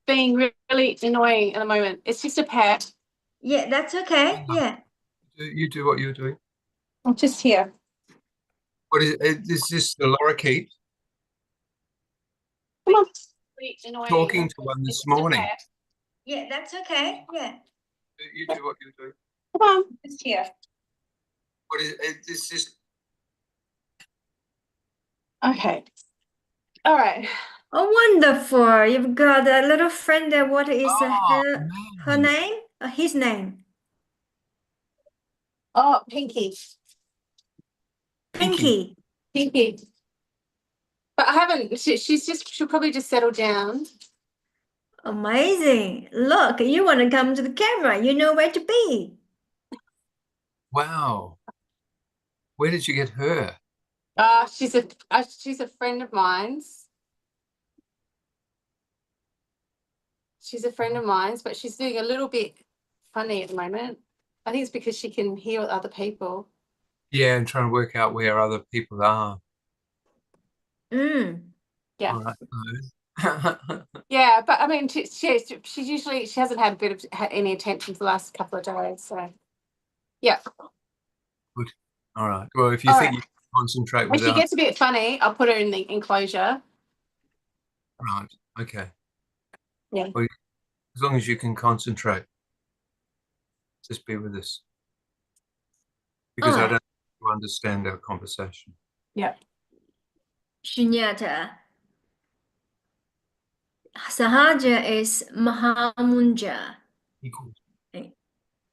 being really annoying at the moment. It's just a pet. Yeah, that's okay. Yeah. You do what you're doing. I'm just here. What is this the lorikeet Come on. Really annoying. talking to one It's this just a morning? pet. Yeah, that's okay. Yeah. You do what you're doing. Come on. Just here. What is this? Okay. All right. Oh, wonderful. You've got a little friend there. What is Oh her man, name? His name? Oh, Pinky. Pinky. Pinky. Pinky. But I haven't, she'll probably just settle down. Amazing. Look, you want to come to the camera. You know where to be. Wow. Where did you get her? She's a friend of mine's. She's a friend of mine's, but she's doing a little bit funny at the moment. I think it's because she can hear other people. Yeah, and trying to work out where other people are. Mm. Yeah. All right. Yeah, but I mean, she's usually, she hasn't had a bit of any attention for the last couple of days. So, yeah. Good. All right. Well, if you All think right. you can concentrate When she without, gets a bit funny, I'll put her in the enclosure. right. Okay. Yeah. Well, as long as you can concentrate, just be with us All because I right. don't understand our conversation. Yeah. Sunyata. Sahaja is Mahamudra. Equal.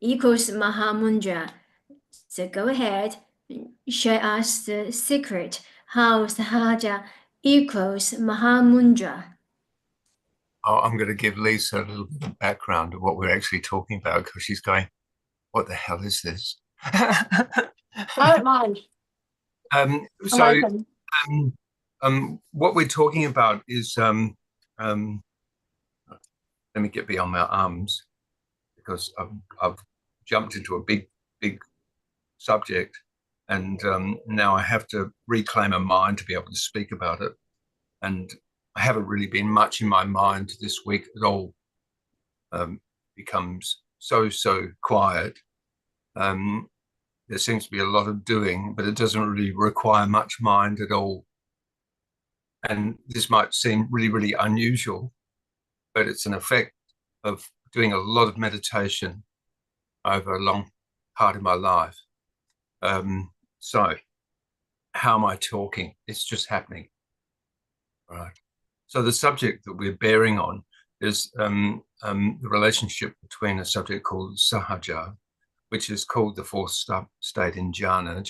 Equals Mahamudra. So go ahead, share us the secret how Sahaja equals Mahamudra. Oh, I'm going to give Lisa a little bit of background of what we're actually talking about because she's going, "What the hell is this?" I don't mind. I'm So, open. what we're talking about is, let me get beyond my arms because I've jumped into a big subject, and now I have to reclaim a mind to be able to speak about it. And I haven't really been much in my mind this week at all. Becomes so quiet. There seems to be a lot of doing, but it doesn't really require much mind at all. And this might seem really unusual, but it's an effect of doing a lot of meditation over a long part of my life. So how am I talking? It's just happening. Right. So the subject that we're bearing on is the relationship between a subject called Sahaja, which is called the fourth state in jhana.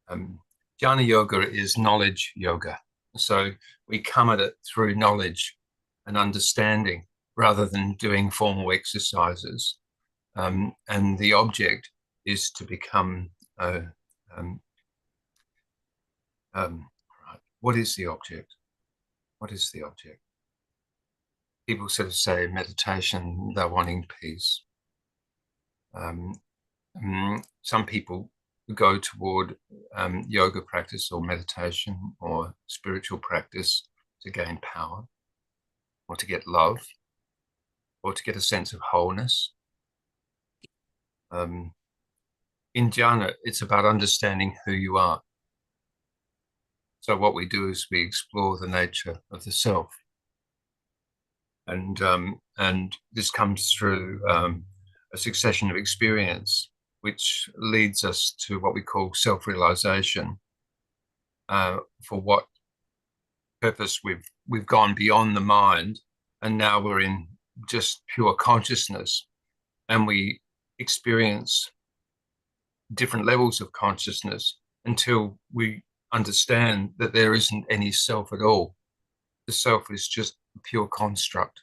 Um, Jhana yoga is knowledge yoga. So we come at it through knowledge and understanding rather than doing formal exercises. And the object is to become um, right. What is the object? What is the object? People sort of say meditation, they're wanting peace. Some people go toward yoga practice or meditation or spiritual practice to gain power or to get love or to get a sense of wholeness. In jhana, it's about understanding who you are. So what we do is we explore the nature of the self. And this comes through a succession of experience, which leads us to what we call self-realization. For what purpose we've gone beyond the mind, and now we're in just pure consciousness, and we experience different levels of consciousness until we understand that there isn't any self at all. The self is just a pure construct,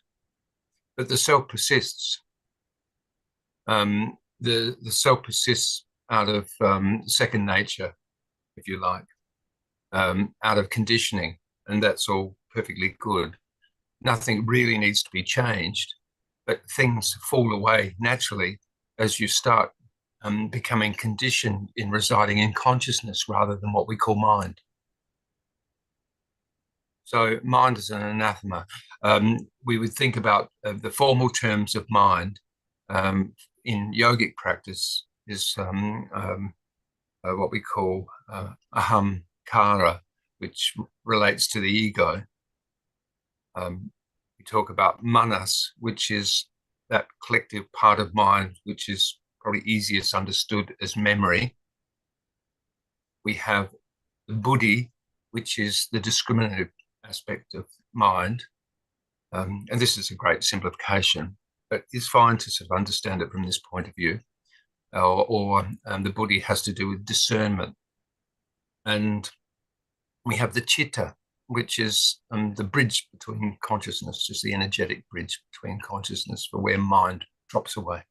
but the self persists. The self persists out of second nature, if you like, out of conditioning, and that's all perfectly good. Nothing really needs to be changed, but things fall away naturally as you start becoming conditioned in residing in consciousness rather than what we call mind. So mind is an anathema. We would think about the formal terms of mind in yogic practice is what we call ahamkara, which relates to the ego. We talk about manas, which is that collective part of mind, which is probably easiest understood as memory. We have the buddhi, which is the discriminative aspect of mind. And this is a great simplification, but it's fine to sort of understand it from this point of view. The buddhi has to do with discernment. And we have the chitta, which is the bridge between consciousness, just the energetic bridge between consciousness for where mind drops away.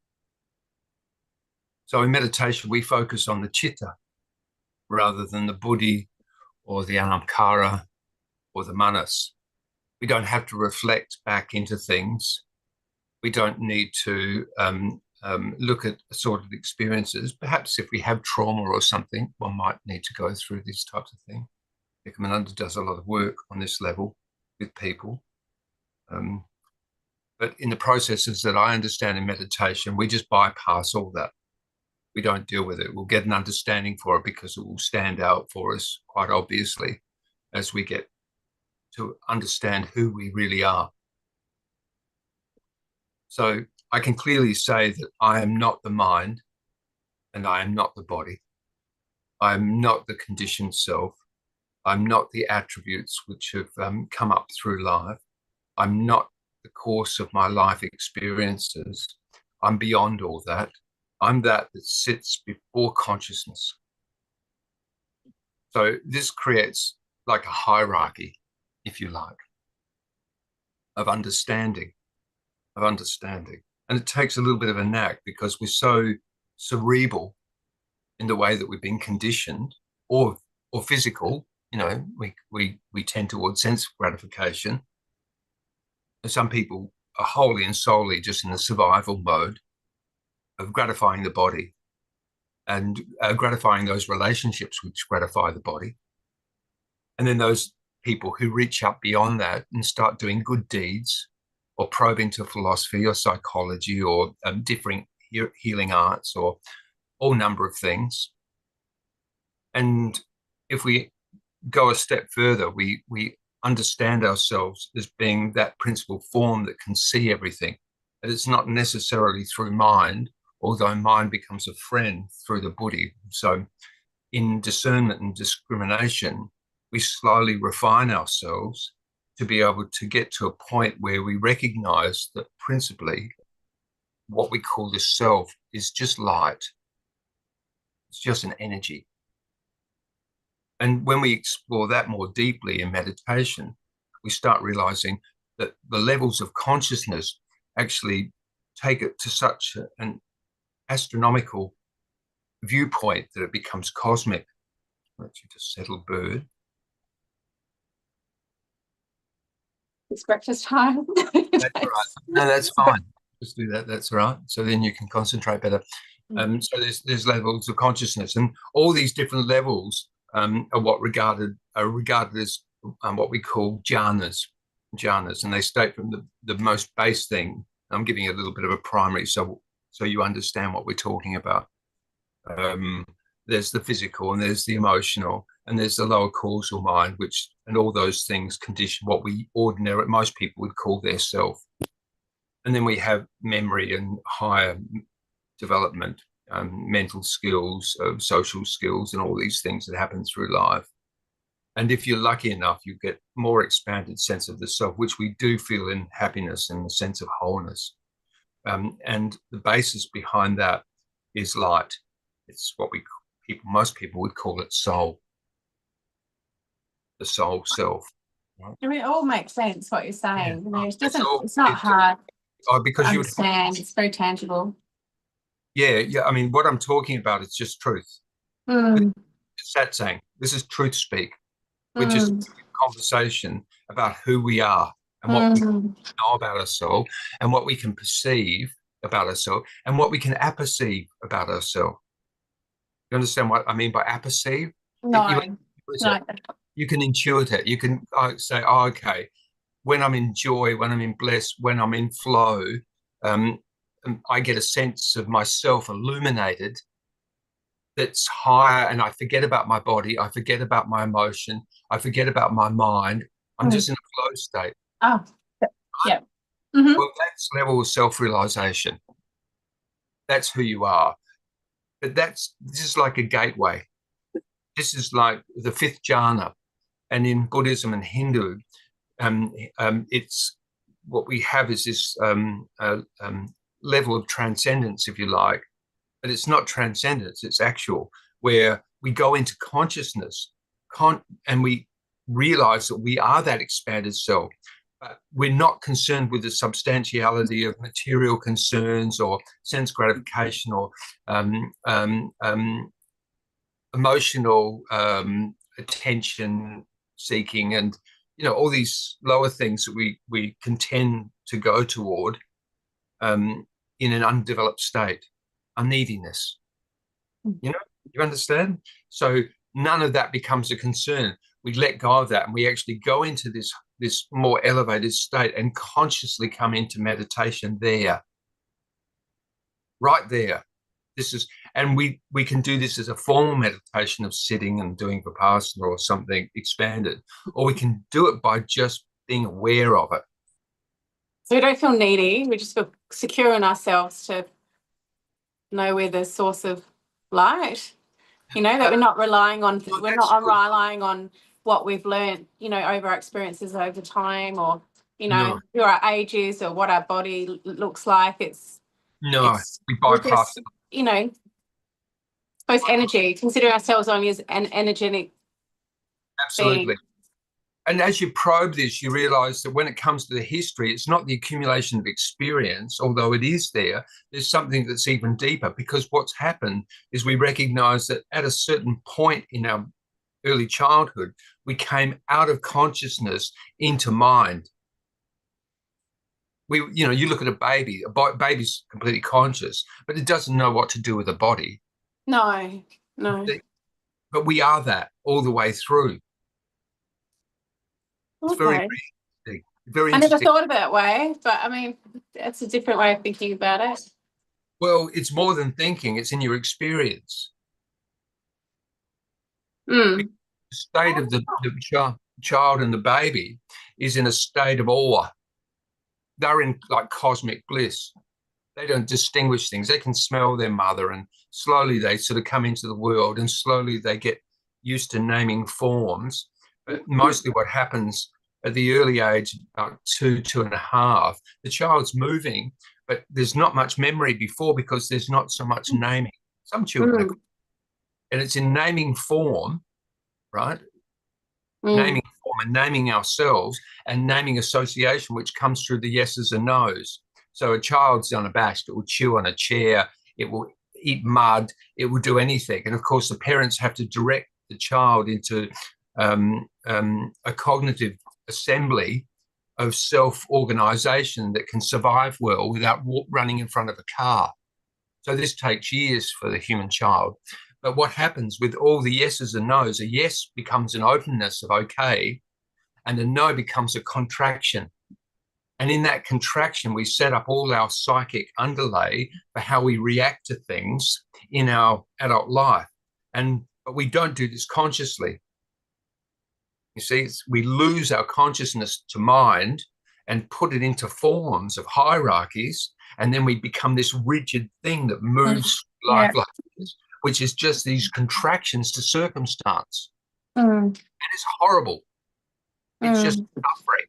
So in meditation, we focus on the chitta rather than the buddhi or the ahamkara or the manas. We don't have to reflect back into things. We don't need to look at assorted experiences. Perhaps if we have trauma or something, one might need to go through these types of things. Ekomananda does a lot of work on this level with people. But in the processes that I understand in meditation, we just bypass all that. We don't deal with it. We'll get an understanding for it because it will stand out for us quite obviously as we get to understand who we really are. So I can clearly say that I am not the mind and I am not the body. I am not the conditioned self. I'm not the attributes which have come up through life. I'm not the course of my life experiences. I'm beyond all that. I'm that sits before consciousness. So this creates like a hierarchy, if you like, of understanding. And it takes a little bit of a knack because we're so cerebral in the way that we've been conditioned, or physical. You know, we tend towards sense gratification. And some people are wholly and solely just in the survival mode of gratifying the body and gratifying those relationships which gratify the body. And then those people who reach up beyond that and start doing good deeds or probe into philosophy or psychology or different healing arts or all number of things. And if we go a step further, we understand ourselves as being that principal form that can see everything. And it's not necessarily through mind, although mind becomes a friend through the buddhi. So in discernment and discrimination, we slowly refine ourselves to be able to get to a point where we recognize that principally what we call the self is just light. It's just an energy. And when we explore that more deeply in meditation, we start realizing that the levels of consciousness actually take it to such an astronomical viewpoint that it becomes cosmic. Let's just settle bird. It's breakfast time. That's right. No, that's fine. Just do that. That's all right. So then you can concentrate better. So there's levels of consciousness, and all these different levels are regarded as what we call jhanas, and they state from the most base thing. I'm giving you a little bit of a primary, so you understand what we're talking about. There's the physical, and there's the emotional, and there's the lower causal mind, and all those things condition what most people would call their self. And then we have memory and higher development, mental skills, social skills, and all these things that happen through life. And if you're lucky enough, you get more expanded sense of the self, which we do feel in happiness and the sense of wholeness. And the basis behind that is light. It's what most people would call it soul, the soul self. Right? I mean, it all makes sense what you're saying. Yeah. It's not hard because to understand. It's very tangible. Yeah. I mean, what I'm talking about is just truth. It's that saying. This is truth speak. We're just having a conversation about who we are and what we know about ourselves and what we can perceive about ourselves and what we can apperceive about ourselves. You understand what I mean by apperceive? No. You can intuit it. You can say, oh, okay, when I'm in joy, when I'm in bliss, when I'm in flow, um, I get a sense of myself illuminated that's higher, and I forget about my body, I forget about my emotion, I forget about my mind. I'm just in a flow state. Oh, yeah. Mm-hmm. Well, that's level of self-realization. That's who you are. But this is like a gateway. This is like the fifth jhana. And in Buddhism and Hindu, it's what we have is this level of transcendence, if you like, but it's not transcendence, it's actual, where we go into consciousness and we realize that we are that expanded self. But we're not concerned with the substantiality of material concerns or sense gratification or emotional attention seeking, and all these lower things that we can tend to go toward in an undeveloped state, unneediness. You understand? So none of that becomes a concern. We let go of that, and we actually go into this more elevated state and consciously come into meditation there, right there. And we can do this as a formal meditation of sitting and doing Vipassana or something expanded, or we can do it by just being aware of it. So we don't feel needy. We just feel secure in ourselves to know we're the source of light. That we're not relying on relying on what we've learned, over our experiences over time, or who our age is, or what our body looks like. We bypass it. Suppose energy, consider ourselves only as an energetic absolutely being. And as you probe this, you realize that when it comes to the history, it's not the accumulation of experience, although it is there. There's something that's even deeper, because what's happened is we recognize that at a certain point in our early childhood, we came out of consciousness into mind. You look at a baby's completely conscious, but it doesn't know what to do with the body. No. But we are that all the way through. It's okay. Very I never interesting. thought of it that way, but I mean, that's a different way of thinking about it. Well, it's more than thinking, it's in your experience. Mm. The state of the child and the baby is in a state of awe. They're in like cosmic bliss. They don't distinguish things. They can smell their mother, and slowly they sort of come into the world, and slowly they get used to naming forms. But mostly what happens at the early age, about 2.5, the child's moving, but there's not much memory before because there's not so much naming. Some children and it's in naming form, right? Naming form and naming ourselves and naming association, which comes through the yeses and nos. So a child's unabashed. It will chew on a chair. It will eat mud. It will do anything. And of course, the parents have to direct the child into a cognitive assembly of self-organization that can survive well without running in front of a car. So this takes years for the human child. But what happens with all the yeses and nos, a yes becomes an openness of okay, and a no becomes a contraction. And in that contraction, we set up all our psychic underlay for how we react to things in our adult life. But we don't do this consciously. You see, we lose our consciousness to mind and put it into forms of hierarchies, and then we become this rigid thing that moves life like this, which is just these contractions to circumstance. And it's horrible. It's just suffering.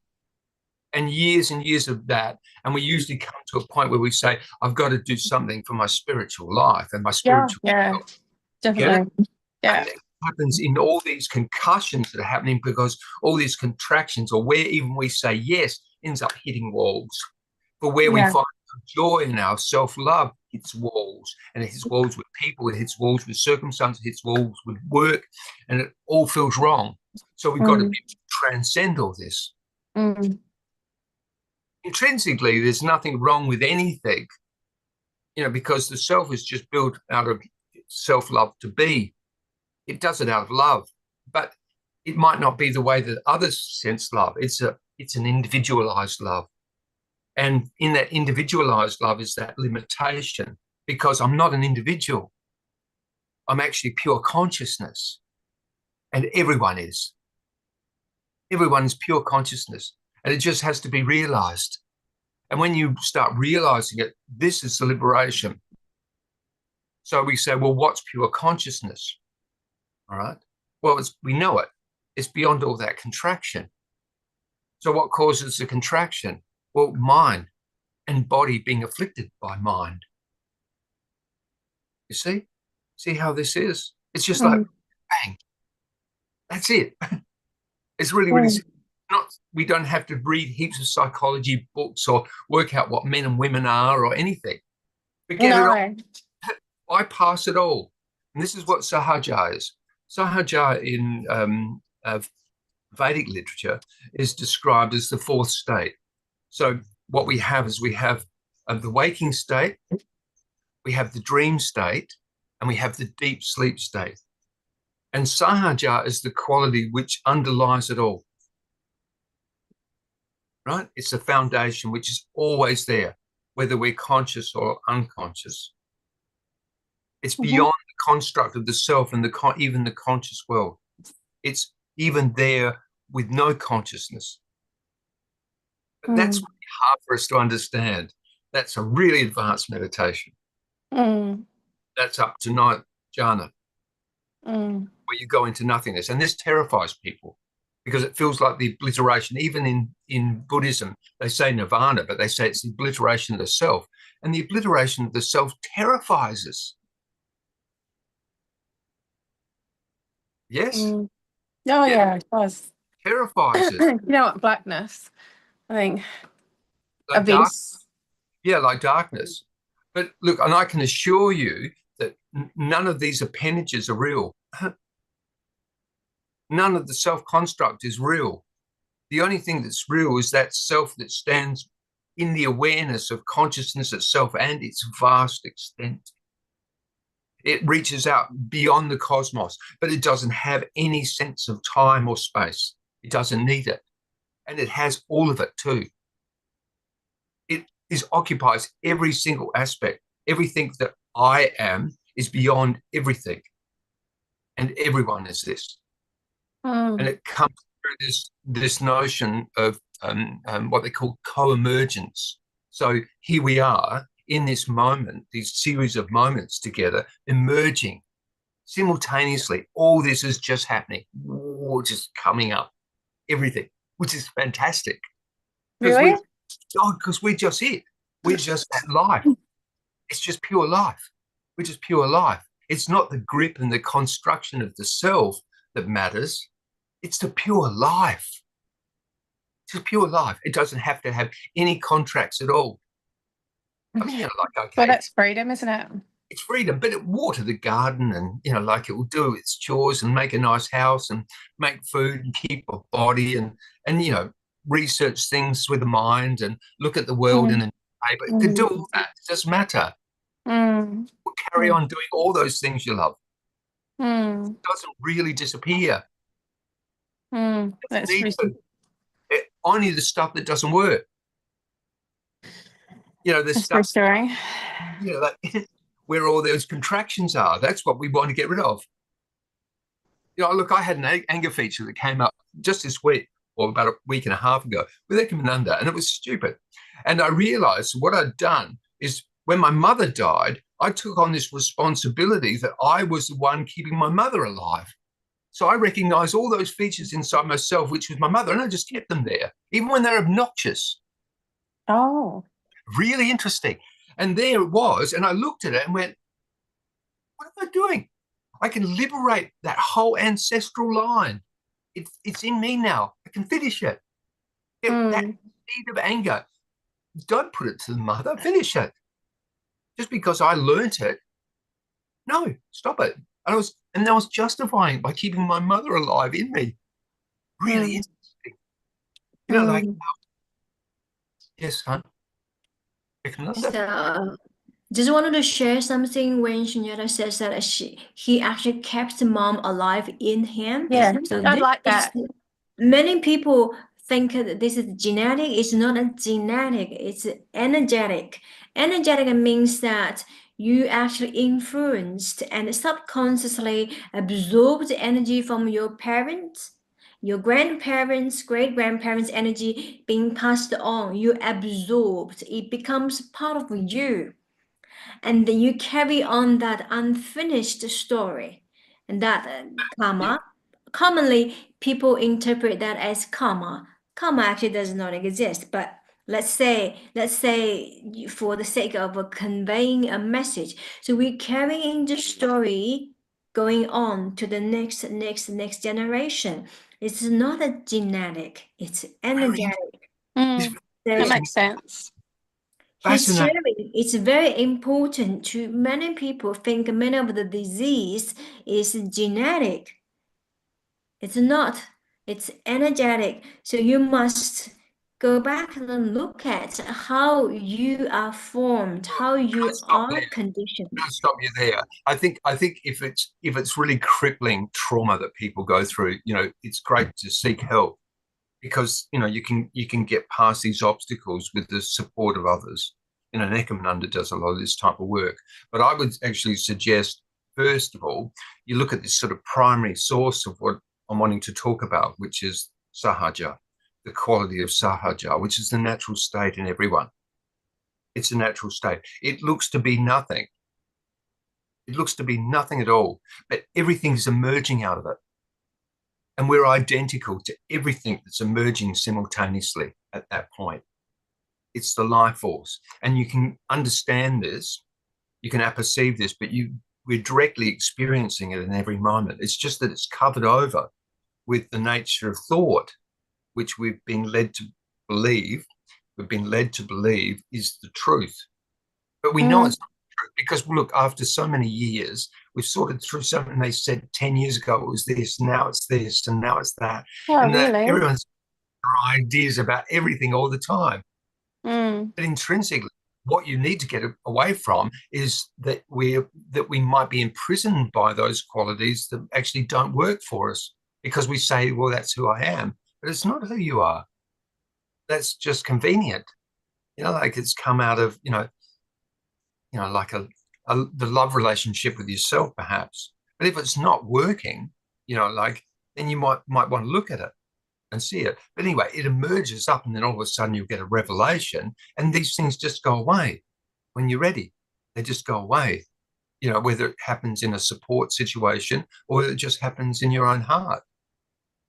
And years of that. And we usually come to a point where we say, I've got to do something for my spiritual life and my spiritual life. Definitely. Yeah. And it happens in all these concussions that are happening because all these contractions, or where even we say yes, ends up hitting walls. But where we find joy in our self-love, hits walls. And it hits walls with people, it hits walls with circumstances, it hits walls with work, and it all feels wrong. So we've got to transcend all this. Intrinsically, there's nothing wrong with anything, because the self is just built out of self-love to be. It does it out of love. But it might not be the way that others sense love. It's an individualized love. And in that individualized love is that limitation, because I'm not an individual. I'm actually pure consciousness. And everyone is. Everyone is pure consciousness. And it just has to be realized. And when you start realizing it, this is the liberation. So we say, well, what's pure consciousness? All right. Well, we know it. It's beyond all that contraction. So what causes the contraction? Well, mind and body being afflicted by mind. You see? See how this is? It's just like, bang. That's it. It's really, really not, we don't have to read heaps of psychology books or work out what men and women are or anything. Forget it all. Bypass it all. And this is what Sahaja is. Sahaja in Vedic literature is described as the fourth state. So what we have is we have the waking state, we have the dream state, and we have the deep sleep state. And Sahaja is the quality which underlies it all. Right? It's the foundation which is always there, whether we're conscious or unconscious. It's beyond the construct of the self and even the conscious world. It's even there with no consciousness. But that's really hard for us to understand. That's a really advanced meditation. That's up to ninth jhana, where you go into nothingness. And this terrifies people because it feels like the obliteration. Even in Buddhism, they say nirvana, but they say it's the obliteration of the self. And the obliteration of the self terrifies us. Yes? Oh, yeah, it does. Terrifies us. You know what? Blackness, I think. Like like darkness. But look, and I can assure you that none of these appendages are real. None of the self-construct is real. The only thing that's real is that self that stands in the awareness of consciousness itself and its vast extent. It reaches out beyond the cosmos, but it doesn't have any sense of time or space. It doesn't need it. And it has all of it too. It occupies every single aspect. Everything that I am is beyond everything. And everyone is this. And it comes through this notion of what they call co-emergence. So here we are in this moment, these series of moments together, emerging simultaneously. All this is just happening, just coming up, everything, which is fantastic. Really? Because we're just it. We're just that life. It's just pure life. We're just pure life. It's not the grip and the construction of the self that matters. It's the pure life. It's just pure life. It doesn't have to have any contracts at all. I mean, okay. Well, that's freedom, isn't it? It's freedom, but it water the garden and, it will do its chores and make a nice house and make food and keep a body and research things with the mind and look at the world in a paper. It can do all that. It doesn't matter. We'll carry on doing all those things you love. It doesn't really disappear. That's only the stuff that doesn't work. There's stuff where all those contractions are. That's what we want to get rid of. Look, I had an anger feature that came up just this week, or about a week and a half ago, with Ekomananda, and it was stupid. And I realized what I'd done is when my mother died, I took on this responsibility that I was the one keeping my mother alive. So I recognized all those features inside myself, which was my mother, and I just kept them there, even when they're obnoxious. Oh. Really interesting. And there it was, and I looked at it and went, what am I doing? I can liberate that whole ancestral line. It's in me now. I can finish it. That seed of anger, don't put it to the mother, finish it. Just because I learnt it, no, stop it. And I was justifying by keeping my mother alive in me. Really interesting. Yes, son. So Just wanted to share something when Sunyata says that he actually kept mom alive in him. Yeah, So I'd like is, that. many people think that this is genetic. It's not a genetic, it's energetic. Energetic means that you actually influenced and subconsciously absorbed energy from your parents, your grandparents, great grandparents' energy being passed on. You absorbed, it becomes part of you. And then you carry on that unfinished story. And that karma, commonly people interpret that as karma. Karma actually does not exist, but let's say for the sake of conveying a message, so we're carrying the story going on to the next generation. It's not a genetic, it's energetic. Mm, that So makes sense. his Fascinating. sharing is very important to many people think many of the disease is genetic. It's not, it's energetic. So you must go back and look at how you are formed, how Can I you stop are there? conditioned. Can I stop you there? I think if it's really crippling trauma that people go through, it's great to seek help because you can get past these obstacles with the support of others. And Ekomananda does a lot of this type of work. But I would actually suggest, first of all, you look at this sort of primary source of what I'm wanting to talk about, which is Sahaja, the quality of Sahaja, which is the natural state in everyone. It's a natural state. It looks to be nothing. It looks to be nothing at all, but everything's emerging out of it. And we're identical to everything that's emerging simultaneously at that point. It's the life force. And you can understand this, you can apperceive this, but we're directly experiencing it in every moment. It's just that it's covered over with the nature of thought, which we've been led to believe is the truth. But we know it's not true because, look, after so many years, we've sorted through something they said 10 years ago it was this, now it's this, and now it's that. Oh, And that really? everyone's got ideas about everything all the time. Mm. But intrinsically, what you need to get away from is that we might be imprisoned by those qualities that actually don't work for us because we say, well, that's who I am. But it's not who you are. That's just convenient. Like it's come out of, like the love relationship with yourself, perhaps. But if it's not working, then you might want to look at it and see it. But anyway, it emerges up, and then all of a sudden you get a revelation, and these things just go away when you're ready. They just go away. Whether it happens in a support situation or it just happens in your own heart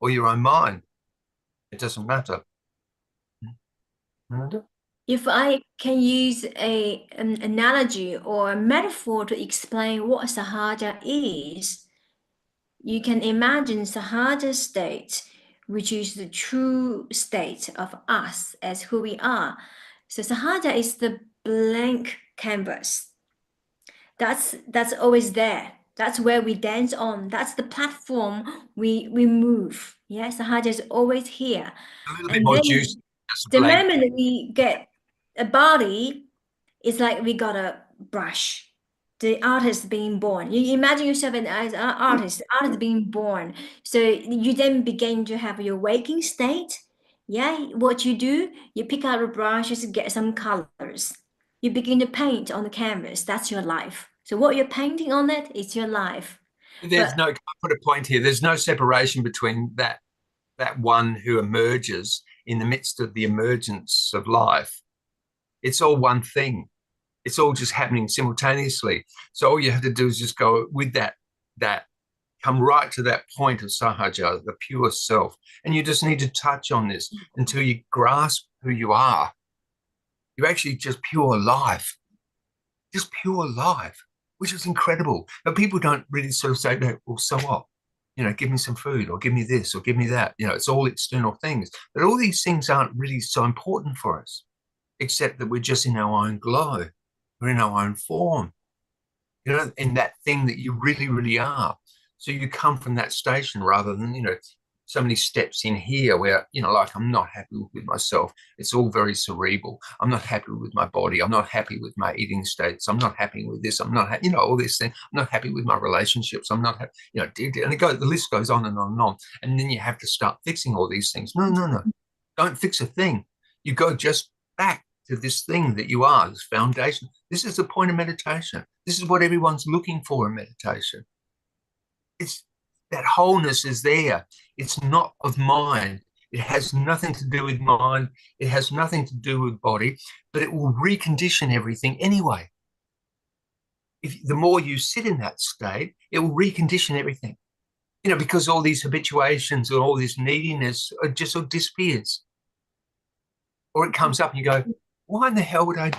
or your own mind, it doesn't matter. If I can use an analogy or a metaphor to explain what Sahaja is, you can imagine Sahaja state, which is the true state of us as who we are. So Sahaja is the blank canvas. That's always there. That's where we dance on. That's the platform we move. Yeah, Sahaja is always here. A little bit And more then juicy, just a the blank. moment we get a body, it's like we got a brush. The artist being born. You imagine yourself as an artist being born. So you then begin to have your waking state. Yeah, what you do, you pick out a brush, just get some colors. You begin to paint on the canvas. That's your life. So what you're painting on it is your life. There's But no, can I put a point here? There's no separation between that one who emerges in the midst of the emergence of life. It's all one thing. It's all just happening simultaneously. So all you have to do is just go with that come right to that point of Sahaja, the pure self. And you just need to touch on this until you grasp who you are. You're actually just pure life, which is incredible. But people don't really sort of say, no, well, so what? Give me some food or give me this or give me that. It's all external things. But all these things aren't really so important for us, except that we're just in our own glow. We're in our own form, in that thing that you really, really are. So you come from that station rather than, so many steps in here where, you know, like I'm not happy with myself. It's all very cerebral. I'm not happy with my body. I'm not happy with my eating states. I'm not happy with this. I'm not, you know, all these things. I'm not happy with my relationships. I'm not happy, you know, and the list goes on and on and on. And then you have to start fixing all these things. No, no, no. Don't fix a thing. You go just back to this thing that you are, this foundation. This is the point of meditation. This is what everyone's looking for in meditation. It's that wholeness is there. It's not of mind. It has nothing to do with mind. It has nothing to do with body, but it will recondition everything anyway. The more you sit in that state, it will recondition everything. You know, because all these habituations and all this neediness just sort of disappears. Or it comes up and you go, why in the hell would I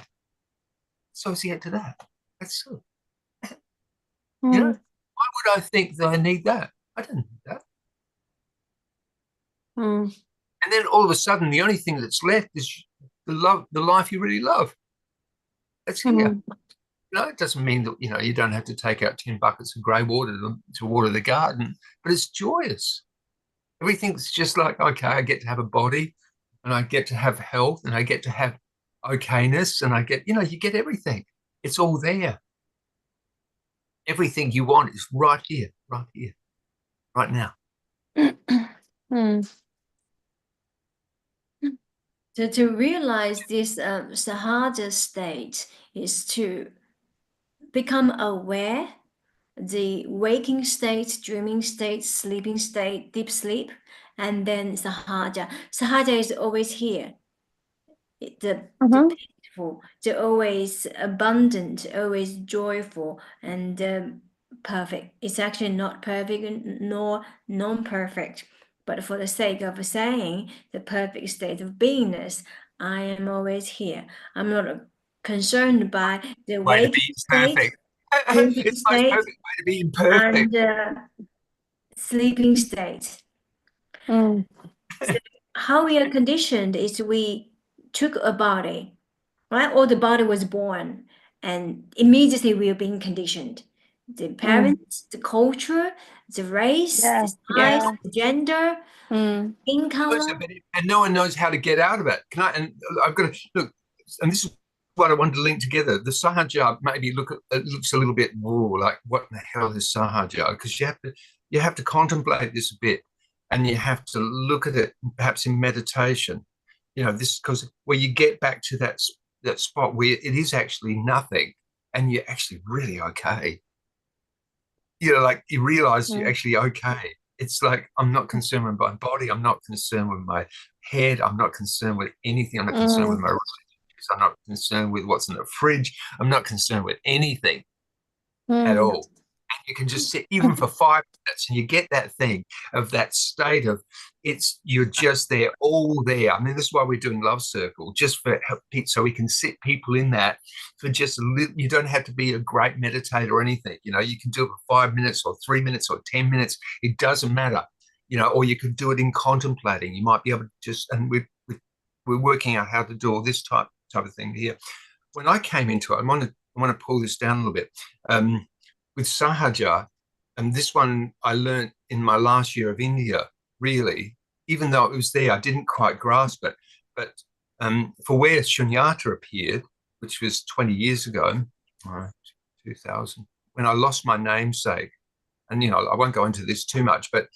associate to that? That's so. You know, why would I think that I need that? I don't need that. And then all of a sudden, the only thing that's left is the life you really love. That's here. You know, it doesn't mean that, you know, you don't have to take out 10 buckets of grey water to water the garden, but it's joyous. Everything's just like, okay, I get to have a body and I get to have health and I get to have okayness and I get, you know, you get everything. It's all there. Everything you want is right here, right now. So to realize this Sahaja state is to become aware the waking state, dreaming state, sleeping state, deep sleep, and then Sahaja. Sahaja is always here. The peaceful, the always abundant, always joyful, and perfect. It's actually not perfect nor non-perfect, but for the sake of saying the perfect state of beingness, I am always here. I'm not concerned by the Way to waking be state, perfect. dreaming It's the most state, perfect way to be imperfect. and sleeping state. So how we are conditioned is we took a body, right? Or the body was born, and immediately we are being conditioned. The parents, the culture, the race, the size, the gender, skin color. And no one knows how to get out of it. And I've got to look, and this is what I wanted to link together. The Sahaja maybe it looks a little bit more like what in the hell is Sahaja? Because you have to contemplate this a bit, and you have to look at it perhaps in meditation. You know, this because where you get back to that spot where it is actually nothing, and you're actually really okay. You know, like you realize you're actually okay. It's like, I'm not concerned with my body. I'm not concerned with my head. I'm not concerned with anything. I'm not concerned with my relationships. I'm not concerned with what's in the fridge. I'm not concerned with anything at all. And you can just sit even for 5 minutes and you get that thing of that state of you're just there, all there. I mean, this is why we're doing Love Circle, just for so we can sit people in that for just you don't have to be a great meditator or anything. You know, you can do it for 5 minutes or 3 minutes or 10 minutes. It doesn't matter. You know, or you could do it in contemplating. You might be able to just, and we're working out how to do all this type of thing here. When I came into it, I want to pull this down a little bit. With Sahaja, and this one I learned in my last year of India, really, even though it was there, I didn't quite grasp it. But for where Sunyata appeared, which was 20 years ago, 2000, when I lost my namesake, and, you know, I won't go into this too much, but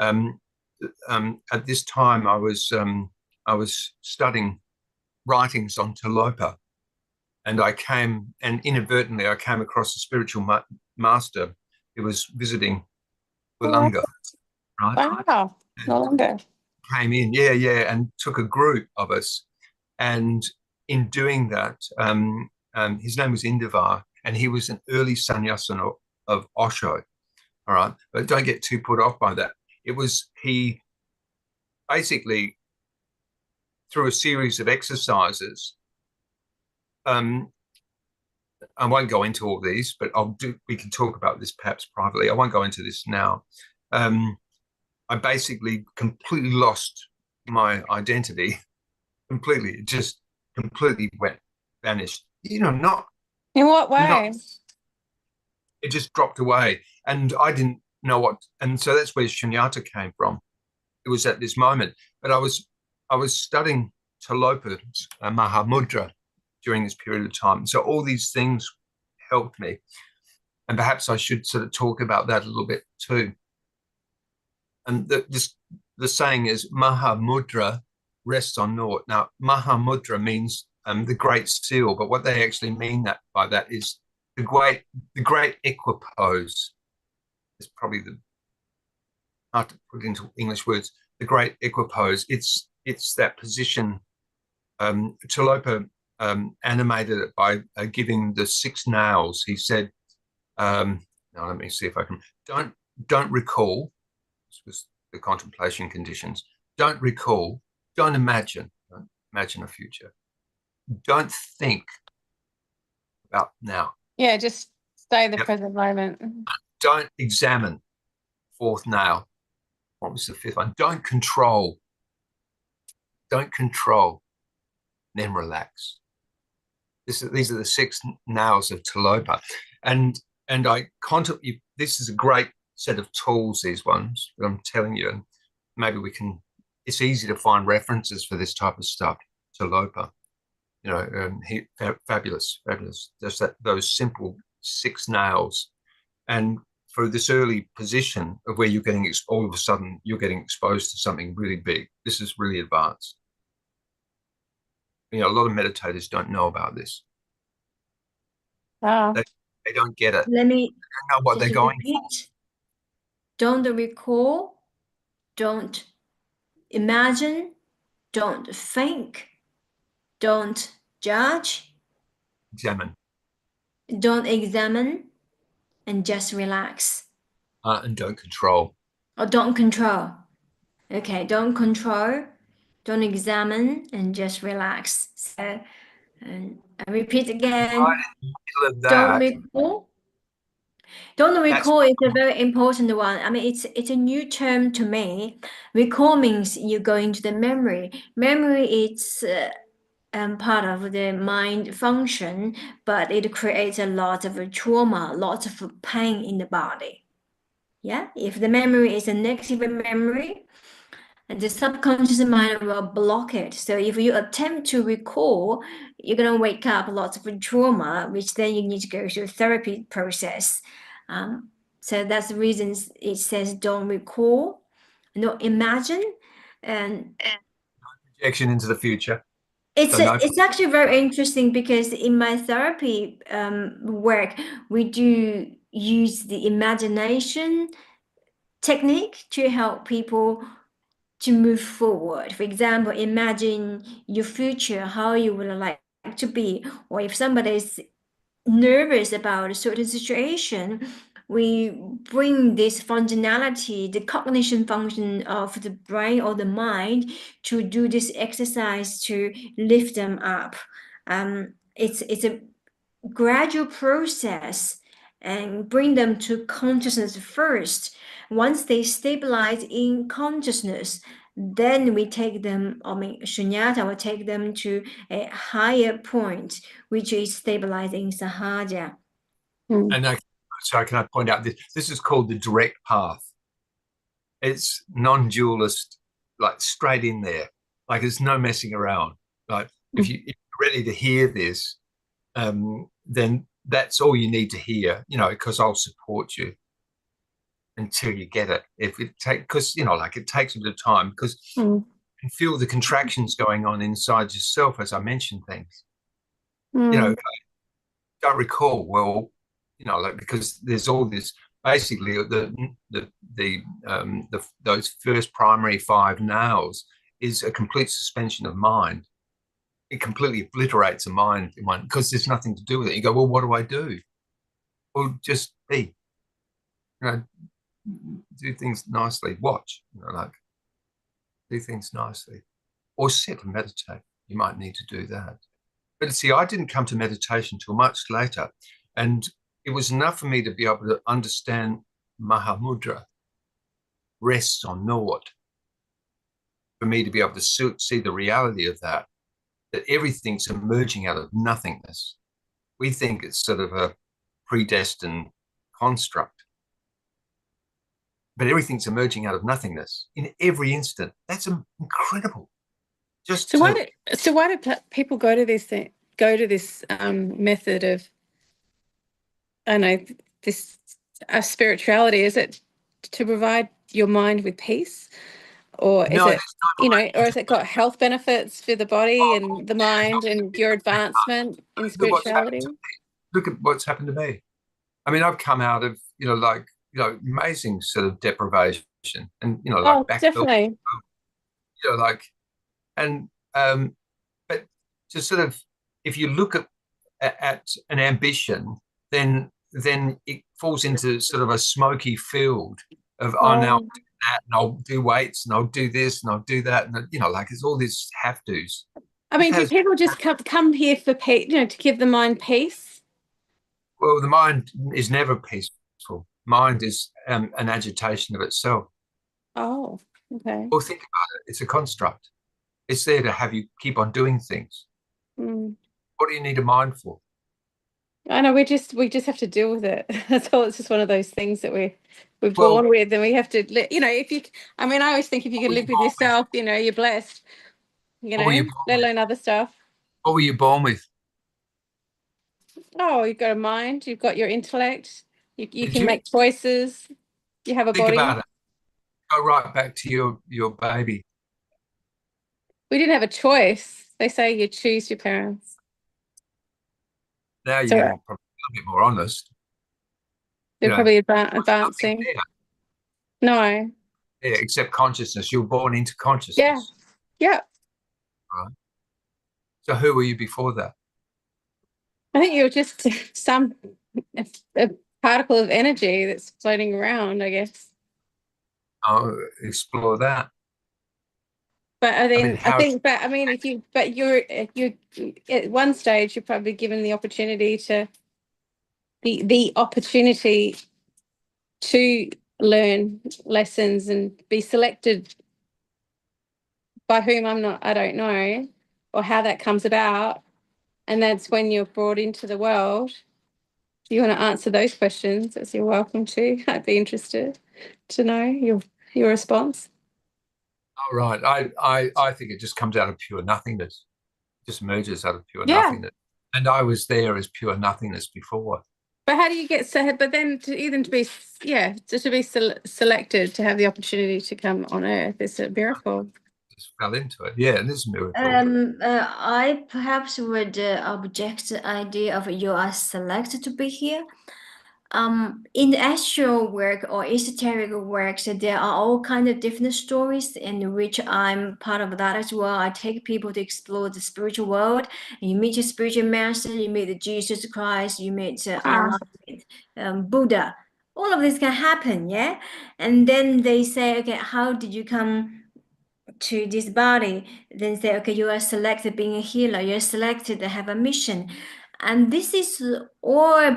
at this time I was studying writings on Tilopa, and inadvertently I came across a spiritual master who was visiting Wollonga, right? Wow, no longer. Came in, and took a group of us. And in doing that, his name was Indivar, and he was an early sannyasin of Osho, all right? But don't get too put off by that. He basically, through a series of exercises, I won't go into all these, but we can talk about this perhaps privately. I won't go into this now. I basically completely lost my identity. Completely. It just completely vanished. You know, not... In what way? It just dropped away. And I didn't know what... And so that's where Sunyata came from. it was at this moment. But I was studying Talopa's Mahamudra during this period of time. So all these things helped me. And perhaps I should sort of talk about that a little bit too. And the saying is Mahamudra rests on naught. Now, Mahamudra means the great seal, but what they actually mean by that is the great equipoise. It's probably hard to put into English words. The great equipoise. It's that position. Tilopa animated it by giving the 6 nows. He said, now let me see if I can. Don't recall. This was the contemplation conditions. Don't recall. Don't imagine. Don't imagine a future. Don't think about now. Yeah, just stay the present moment. Don't examine. 4th now. What was the 5th one? Don't control. Don't control. Then relax. These are the 6 nows of Tilopa. And I contemplate. This is a great set of tools, these ones, that I'm telling you. And maybe we can, it's easy to find references for this type of stuff. Tilopa, you know, fabulous. Just those simple 6 nows. And for this early position of where you're getting, all of a sudden, you're getting exposed to something really big. This is really advanced. You know, a lot of meditators don't know about this. Oh. They don't get it. Let me They don't know what they're going for. repeat. Don't recall, don't imagine, don't think, don't judge, Examine. don't examine, and just relax. And don't control. Or don't control. Okay, don't control, don't examine, and just relax. So, and I repeat again. Right in the middle of Don't that, recall. Don't recall is a very important one. I mean, it's a new term to me. Recall means you go into the memory. Memory is part of the mind function, but it creates a lot of trauma, lots of pain in the body. Yeah, if the memory is a negative memory, the subconscious mind will block it. So if you attempt to recall, you're gonna wake up lots of trauma, which then you need to go through a therapy process. So that's the reason it says don't recall, no imagine, and projection into the future. it's actually very interesting because in my therapy work, we do use the imagination technique to help people to move forward. For example, imagine your future, how you would like to be, or if somebody is nervous about a certain situation, we bring this functionality, the cognition function of the brain or the mind, to do this exercise to lift them up. It's a gradual process and bring them to consciousness first. Once they stabilize in consciousness, then we take them, Sunyata will take them to a higher point, which is stabilizing Sahaja. And sorry, can I point out this? This is called the direct path. It's non-dualist, like straight in there. Like there's no messing around. Like if you're ready to hear this, then that's all you need to hear, you know, because I'll support you until you get it. If it because you know, like it takes a bit of time because you can feel the contractions going on inside yourself as I mention things. You know, don't recall. Well, you know, like because there's all this. Basically, those first primary 5 nows is a complete suspension of mind. It completely obliterates the mind because there's nothing to do with it. You go, well, what do I do? Well, just be. You know, do things nicely. Watch. You know, like do things nicely, or sit and meditate. You might need to do that. But see, I didn't come to meditation till much later, and it was enough for me to be able to understand Mahamudra rests on naught. For me to be able to see the reality of that everything's emerging out of nothingness. We think it's sort of a predestined construct. but everything's emerging out of nothingness in every instant. That's incredible. Just So why do people go to this method of, I don't know, this spirituality? Is it to provide your mind with peace, or is it, or has it got health benefits for the body and the mind and your advancement in spirituality? Look at what's happened to me. I mean, I've come out of, amazing sort of deprivation and, like back, definitely. and but to sort of, if you look at an ambition, then it falls into sort of a smoky field of, now I'll do that, and I'll do weights, and I'll do this, and I'll do that, and it's all these have tos. I mean, do people just come here for peace, to give the mind peace? Well, the mind is never peaceful. Mind is an agitation of itself. Oh, okay. Well, think about it. It's a construct. It's there to have you keep on doing things. Mm. What do you need a mind for? I know we just have to deal with it. That's all. It's just one of those things that we're born with, and we have to. I always think if you can live with yourself, you're blessed. Let alone other stuff. What were you born with? Oh, you've got a mind. You've got your intellect. You can make choices. You have a body. Think about it. Go right back to your baby. We didn't have a choice. They say you choose your parents. Now you're probably a bit more honest. They're probably advancing. No. Yeah, except consciousness. You're born into consciousness. Yeah. Right. So who were you before that? I think you're just a particle of energy that's floating around, I guess. I'll explore that. But you're at one stage, you're probably given the opportunity to learn lessons and be selected by whom I don't know, or how that comes about. And that's when you're brought into the world. Do you want to answer those questions? As you're welcome to. I'd be interested to know your response. Oh, right. I think it just comes out of pure nothingness. It just emerges out of pure nothingness. And I was there as pure nothingness before. But how do you get so? But then to be selected to have the opportunity to come on Earth is a miracle. Just fell into it. Yeah, it is a miracle. I perhaps would object the idea of you are selected to be here. In the astral work or esoteric works, there are all kinds of different stories in which I'm part of that as well. I take people to explore the spiritual world. You meet your spiritual master, you meet the Jesus Christ, you meet Allah, Buddha. All of this can happen, yeah? And then they say, okay, how did you come to this body? Then say, okay, you are selected being a healer, you're selected to have a mission. And this is all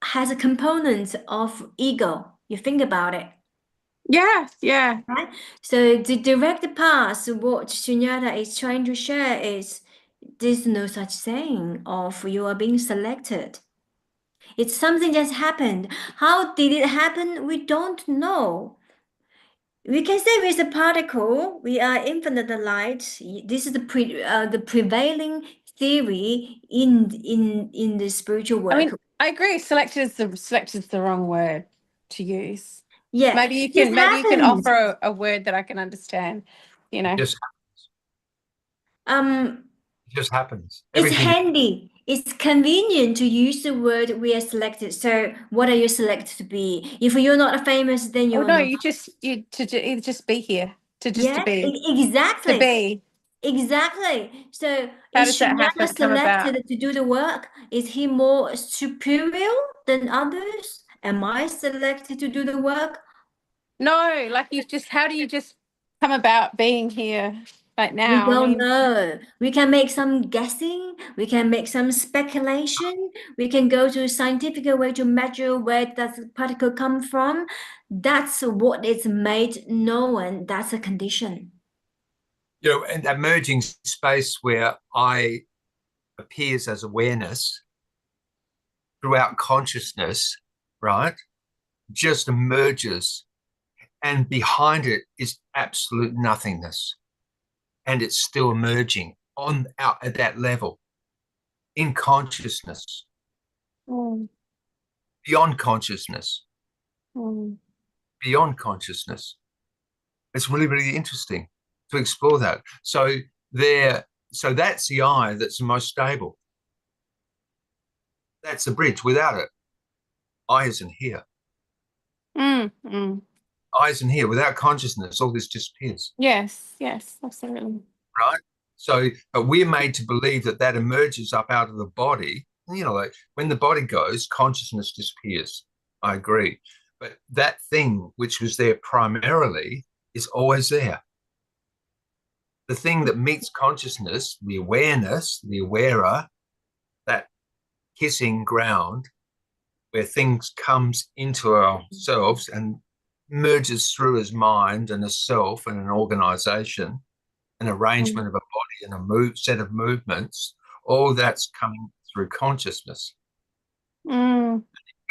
has a component of ego. You think about it. Yeah. Right? So the direct path, what Sunyata is trying to share is there's no such thing of you are being selected. It's something that's happened. How did it happen? We don't know. We can say with a particle, we are infinite light. This is the prevailing theory in the spiritual work. I agree. Selected is the wrong word to use. Yeah, maybe you can offer a word that I can understand. It just happens. It's handy. It's convenient to use the word we are selected. So what are you selected to be? If you're not famous, then you're not. You just be here. To be. Exactly. To be. Exactly. So how is Sunyata selected to do the work? Is he more superior than others? Am I selected to do the work? No, how do you just come about being here right now? We don't know. We can make some guessing. We can make some speculation. We can go to a scientific way to measure where does the particle come from. That's what is made known. That's a condition. And that merging space where I appears as awareness throughout consciousness, right, just emerges and behind it is absolute nothingness, and it's still emerging out at that level, in consciousness, beyond consciousness, beyond consciousness. It's really, really interesting to explore that. So that's the eye that's the most stable. That's the bridge. Without it, eye isn't here. Eye isn't here. Without consciousness, all this disappears. Yes, absolutely. Right? So, but we're made to believe that emerges up out of the body. You know, like when the body goes, consciousness disappears. I agree. But that thing which was there primarily is always there. The thing that meets consciousness, the awareness, the awarer, that kissing ground where things comes into ourselves and merges through as mind and a self and an organization, an arrangement of a body and a set of movements, all that's coming through consciousness.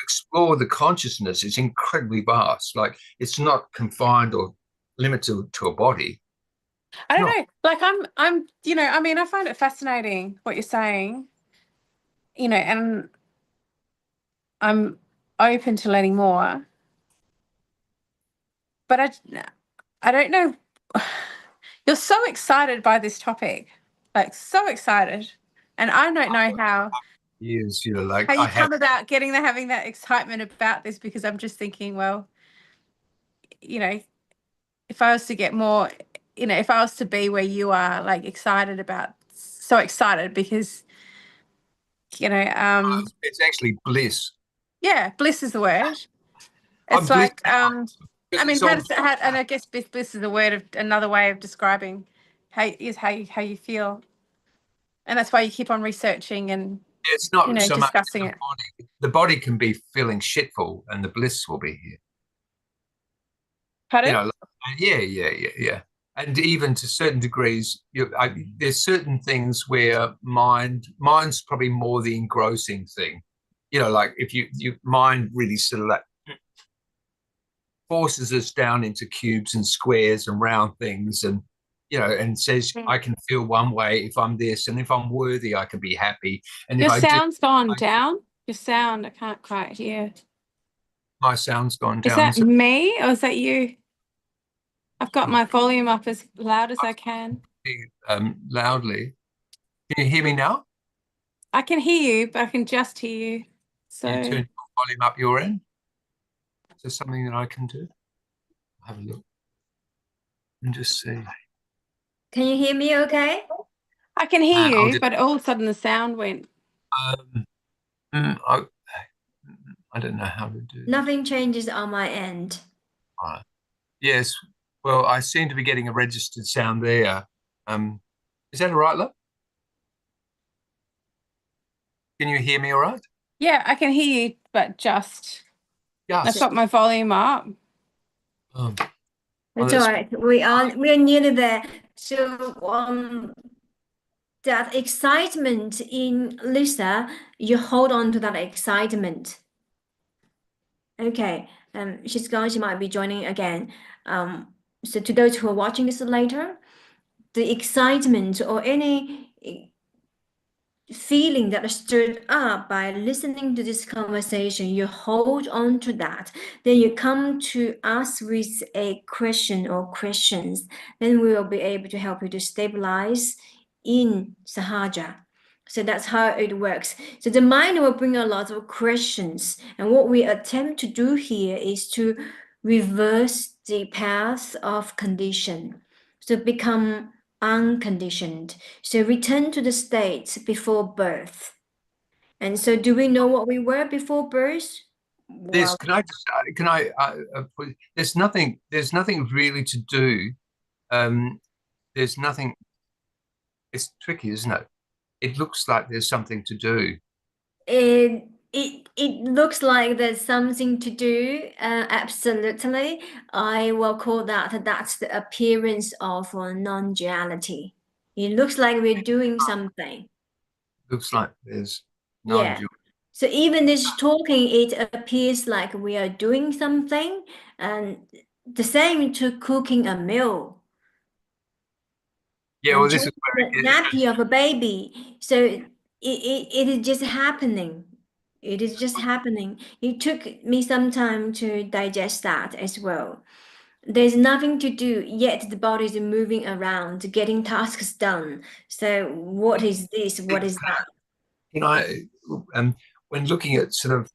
Explore the consciousness is incredibly vast. Like, it's not confined or limited to a body. I don't know. Like I'm, you know, I mean, I find it fascinating what you're saying, you know, and I'm open to learning more. But I don't know. You're so excited by this topic, like so excited, and I don't know how. Years, you know, like how you come about having that excitement about this, because I'm just thinking, well, you know, if I was to get more, you know, if I was to be where you are, like so excited because, you know, it's actually bliss. Yeah, bliss is the word. I'm It's like, bliss I mean, and I guess bliss is another way of describing how you feel, and that's why you keep on researching and it's not so discussing much it. The body can be feeling shitful, and the bliss will be here. Pardon? You know, yeah. And even to certain degrees, there's certain things where mind's probably more the engrossing thing. You know, like if you mind really sort of like forces us down into cubes and squares and round things, and you know, and says I can feel one way if I'm this, and if I'm worthy, I can be happy. And Your if sound's gone down. Your sound, I can't quite hear. My sound's gone down. Is that me or is that you? I've got my volume up as loud as I can. Loudly. Can you hear me now? I can hear you, but I can just hear you. So Can you turn your volume up your end? Is there something that I can do? Have a look and just see. Can you hear me okay? I can hear you, but all of a sudden the sound went. I don't know how to do Nothing changes on my end. Yes. Well, I seem to be getting a registered sound there. Is that all right, love? Can you hear me all right? Yeah, I can hear you, but just. I've got my volume up. It's all right. We are nearly there. So that excitement in Lisa, you hold on to that excitement. Okay. She's gone. She might be joining again. So to those who are watching this later, the excitement or any feeling that is stirred up by listening to this conversation, you hold on to that. Then you come to us with a question or questions. Then we will be able to help you to stabilize in Sahaja. So that's how it works. So the mind will bring a lot of questions. And what we attempt to do here is to reverse the path of condition. So become unconditioned. So return to the state before birth. And so do we know what we were before birth? There's nothing really to do. There's nothing. It's tricky, isn't it? It looks like there's something to do. It looks like there's something to do. Absolutely. I will call that's the appearance of non-duality. It looks like we're doing something. Looks like there's non-duality. So even this talking, it appears like we are doing something, and The same to cooking a meal Yeah, and well, this is changing the where nappy of a baby. So it is just happening. It is just happening. It took me some time to digest that as well. There's nothing to do, yet the body is moving around, getting tasks done. So what is this? What is that? you know, when looking at sort of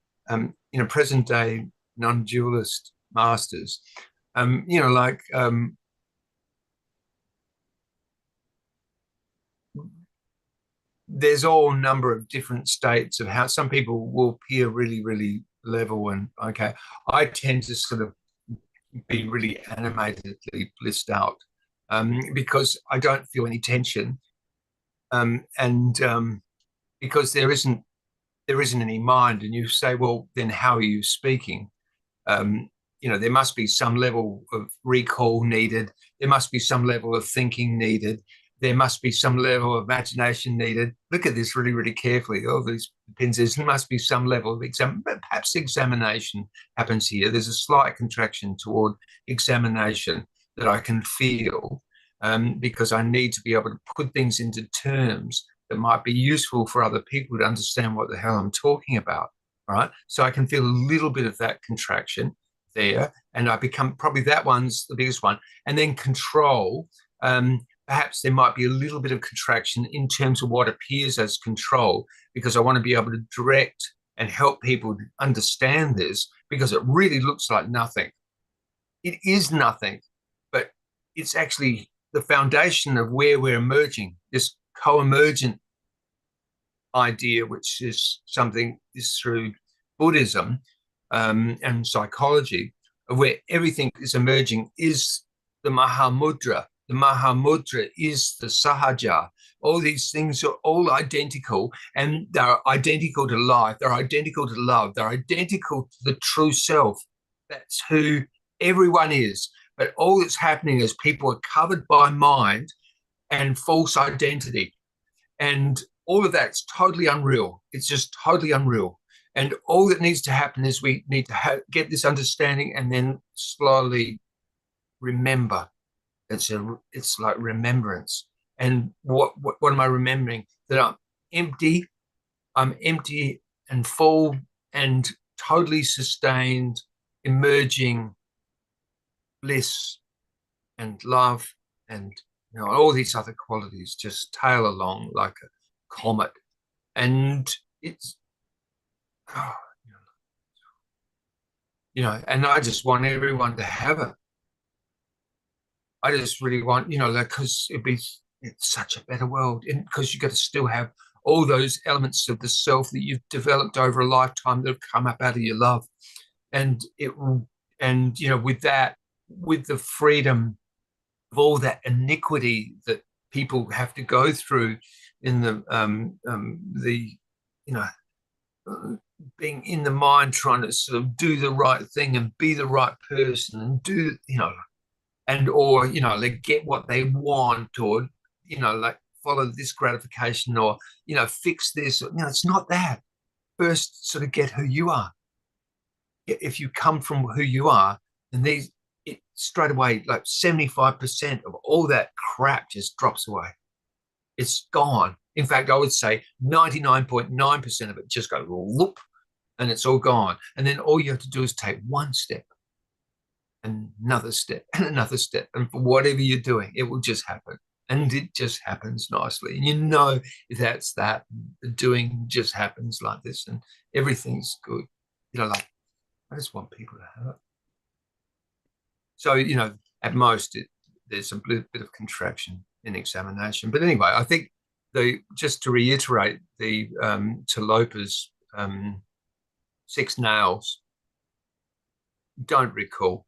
present day non-dualist masters, like there's all number of different states of how some people will appear really, really level and okay. I tend to sort of be really animatedly blissed out because I don't feel any tension, and because there isn't any mind. And you say, well, then how are you speaking? Um, there must be some level of recall needed. There must be some level of thinking needed. There must be some level of imagination needed. Look at this really, really carefully. All these pins. There must be some level of perhaps examination happens here. There's a slight contraction toward examination that I can feel because I need to be able to put things into terms that might be useful for other people to understand what the hell I'm talking about. Right. So I can feel a little bit of that contraction there. And I become probably that one's the biggest one. And then control. Perhaps there might be a little bit of contraction in terms of what appears as control, because I want to be able to direct and help people understand this, because it really looks like nothing. It is nothing, but it's actually the foundation of where we're emerging, this co-emergent idea, which is something is through Buddhism and psychology, where everything is emerging, is the Mahamudra. The Mahamudra is the Sahaja. All these things are all identical, and they're identical to life. They're identical to love. They're identical to the true self. That's who everyone is. But all that's happening is people are covered by mind and false identity. And all of that's totally unreal. It's just totally unreal. And all that needs to happen is we need to get this understanding and then slowly remember. It's like remembrance. And what am I remembering? That I'm empty and full and totally sustained, emerging bliss and love and all these other qualities just tail along like a comet. And it's and I just want everyone to have it. I just really want, because it's such a better world, and because you got to still have all those elements of the self that you've developed over a lifetime that have come up out of your love. And it will, and with that, with the freedom of all that iniquity that people have to go through in being in the mind, trying to sort of do the right thing and be the right person and do, or like get what they want, or like follow this gratification, or fix this. It's not that. First, sort of get who you are. If you come from who you are, and it straight away, like 75% of all that crap just drops away. It's gone. In fact, I would say 99.9% of it just goes whoop, and it's all gone. And then all you have to do is take one step, and another step, and another step. And for whatever you're doing, it will just happen. And it just happens nicely. And that's that. The doing just happens like this, and everything's good. Like, I just want people to have it. So, at most, there's a bit of contraction in examination. But anyway, I think just to reiterate the Talopa's 6 nails: don't recall,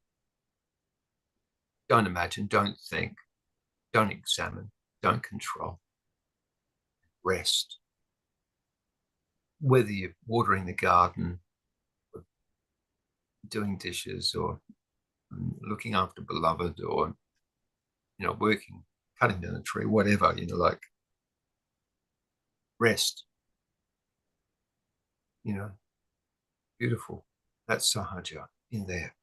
don't imagine, don't think, don't examine, don't control. Rest. Whether you're watering the garden, or doing dishes, or looking after beloved, or working, cutting down a tree, whatever, like rest. Beautiful. That's Sahaja in there.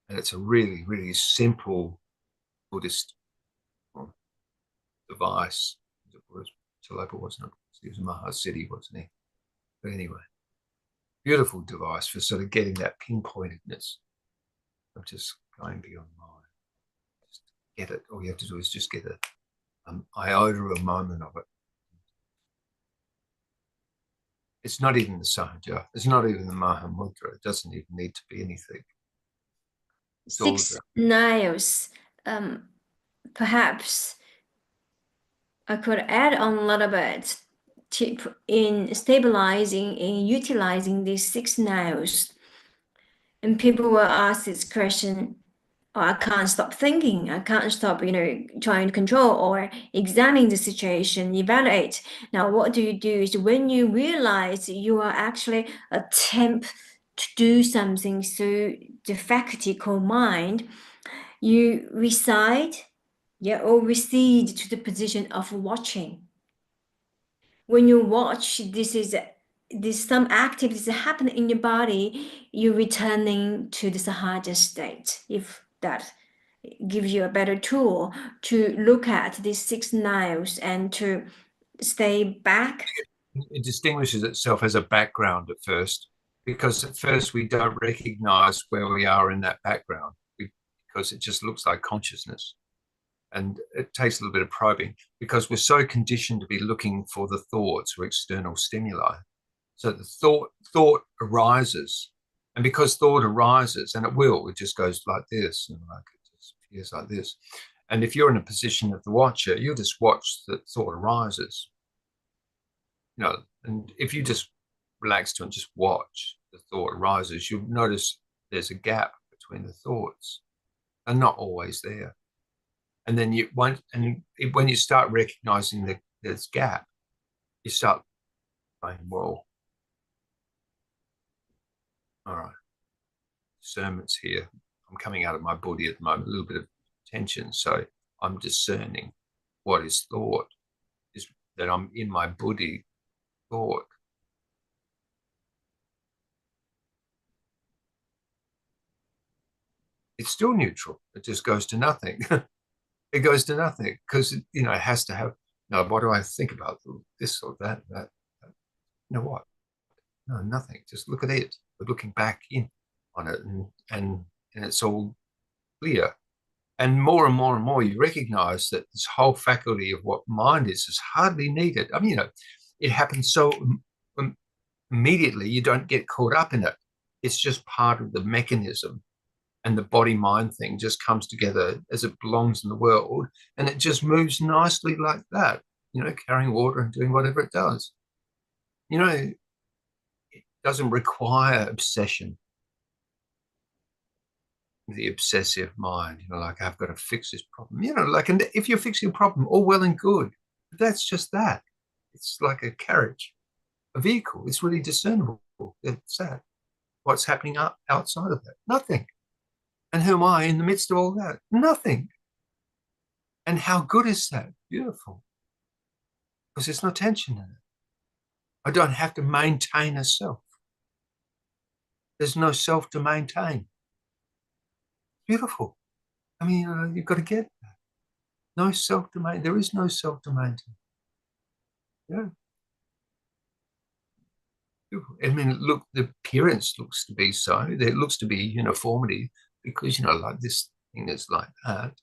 And it's a really, really simple Buddhist device. It was Chalopa, wasn't it? He was a Mahasiddhi, wasn't he? But anyway, beautiful device for sort of getting that pinpointedness of just going beyond mind. Just get it. All you have to do is just get an iota of a moment of it. It's not even the Sahaja. It's not even the Mahamudra. It doesn't even need to be anything. It's 6 nails. Perhaps I could add on a little bit tip in stabilizing and utilizing these 6 nails. And people will ask this question, oh, I can't stop thinking. I can't stop, trying to control or examine the situation, evaluate. Now, what do? Is when you realize you are actually attempt to do something through the faculty called mind, you reside, or recede to the position of watching. When you watch, this some activities happen in your body, you're returning to the Sahaja state. If that gives you a better tool to look at these 6 nails and to stay back. It distinguishes itself as a background at first, because at first we don't recognize where we are in that background because it just looks like consciousness. And it takes a little bit of probing because we're so conditioned to be looking for the thoughts or external stimuli. So the thought arises, and because thought arises, and it just goes like this, and like it just appears like this. And if you're in a position of the watcher, you'll just watch the thought arises. And if you just relax to and just watch the thought arises, you'll notice there's a gap between the thoughts. They're not always there. And then when you start recognizing this gap, you start saying, well, all right, discernment's here. I'm coming out of my body at the moment, a little bit of tension. So I'm discerning what is thought, is that I'm in my body thought. It's still neutral. It just goes to nothing. It goes to nothing because, it has to have, what do I think about this or that? What? No, nothing. Just look at it. We're looking back in on it and it's all clear. And more and more, you recognize that this whole faculty of what mind is hardly needed. I mean, it happens so immediately, you don't get caught up in it. It's just part of the mechanism. And the body-mind thing just comes together as it belongs in the world. And it just moves nicely like that, carrying water and doing whatever it does. It doesn't require obsession. The obsessive mind, like I've got to fix this problem, and if you're fixing a problem, all well and good, but that's just that. It's like a carriage, a vehicle. It's really discernible. It's that. What's happening outside of that? Nothing. And who am I in the midst of all that? Nothing. And how good is that? Beautiful. Because there's no tension in it. I don't have to maintain a self. There's no self to maintain. Beautiful. I mean, you've got to get that. No self to maintain. There is no self to maintain. Yeah. Beautiful. I mean, look, the appearance looks to be so. There looks to be uniformity because, like this thing is like that.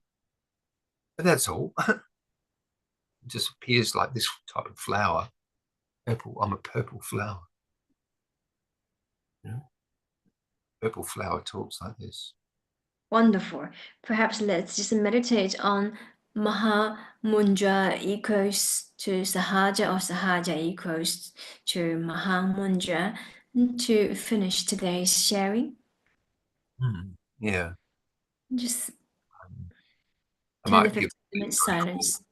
But that's all. It just appears like this type of flower. Purple. I'm a purple flower. Purple flower talks like this. Wonderful. Perhaps let's just meditate on Mahamudra equals to Sahaja or Sahaja equals to Mahamudra to finish today's sharing. Yeah. Just I 10 to might 15 give minutes silence.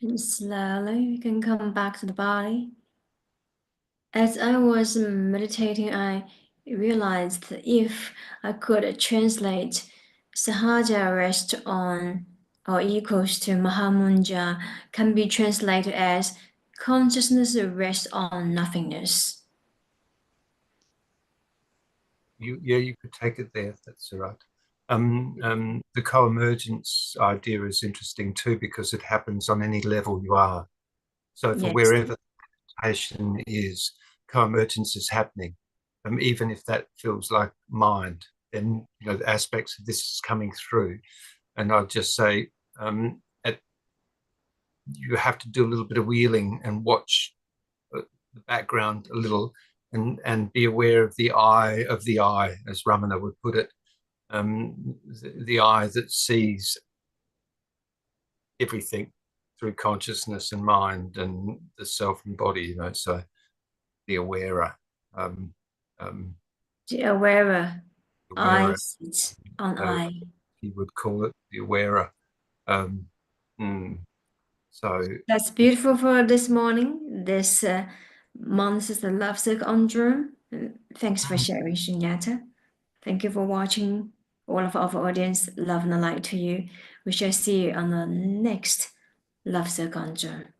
And slowly we can come back to the body. As I was meditating, I realized that if I could translate Sahaja rest on or equals to Mahamudra can be translated as consciousness rests on nothingness. You could take it there. That's all right. The co-emergence idea is interesting too, because it happens on any level you are. So for Yes. wherever meditation is, co-emergence is happening. Even if that feels like mind, then the aspects of this is coming through. And I'd just say you have to do a little bit of wheeling and watch the background a little, and be aware of the eye, as Ramana would put it, the eye that sees everything through consciousness and mind and the self and body, so the awarer. The awarer, eye sits on eye. He would call it the awarer. So that's beautiful for this morning. This month is the Love Circle on Drum. Thanks for sharing, Sunyata. Thank you for watching. All of our audience, love and light to you. We shall see you on the next Love Circle on Drum.